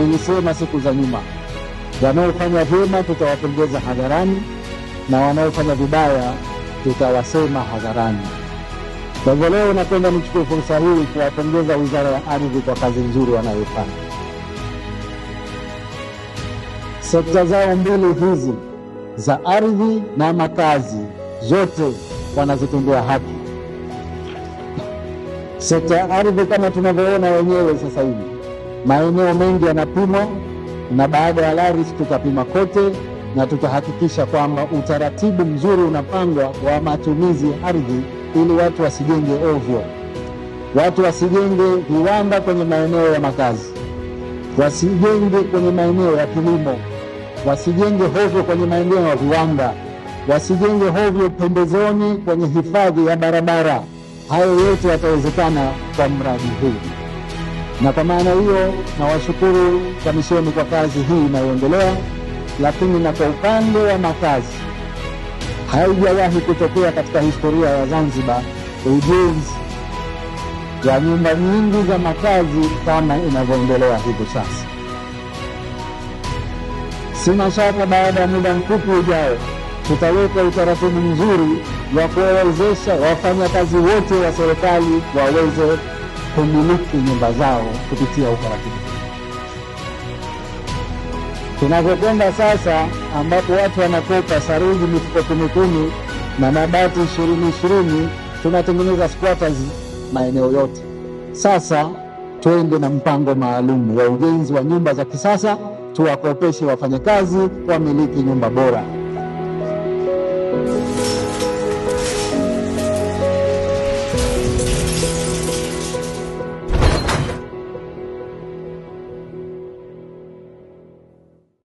Nilisema siku za nyuma, wanaofanya vyema tutawapongeza hadharani na wanaofanya vibaya tutawasema hadharani. Kwa hivyo leo napenda nichukue fursa hii kuwapongeza Wizara ya Ardhi kwa kazi nzuri wanayofanya. Sekta zao mbili hizi za ardhi na makazi zote wanazitendea haki. Sekta ya ardhi kama tunavyoona wenyewe sasa hivi, maeneo mengi yanapimwa, na baada ya LARIS tutapima kote na tutahakikisha kwamba utaratibu mzuri unapangwa wa matumizi ya ardhi, ili watu wasijenge ovyo, watu wasijenge viwanda kwenye maeneo ya makazi, wasijenge kwenye maeneo ya kilimo, wasijenge hovyo kwenye maeneo ya viwanda, wasijenge hovyo pembezoni kwenye hifadhi ya barabara. Hayo yote yatawezekana kwa mradi huu, na kwa maana hiyo nawashukuru kamisheni kwa kazi hii inayoendelea. Lakini na kwa upande wa makazi, haijawahi kutokea katika historia ya Zanzibar ujenzi wa nyumba nyingi za makazi kama inavyoendelea hivi sasa. Sina shaka baada ya muda mfupi ujao tutaweka utaratibu mzuri wa kuwawezesha wafanyakazi wote wa serikali waweze kumiliki nyumba zao kupitia utaratibu. Tunavyokwenda sasa, ambapo watu wanakopa saruji mifuko 10 na mabati 20, tunatengeneza squatters maeneo yote. Sasa twende na mpango maalum wa ujenzi wa nyumba za kisasa, tuwakopeshe wafanyakazi wamiliki nyumba bora.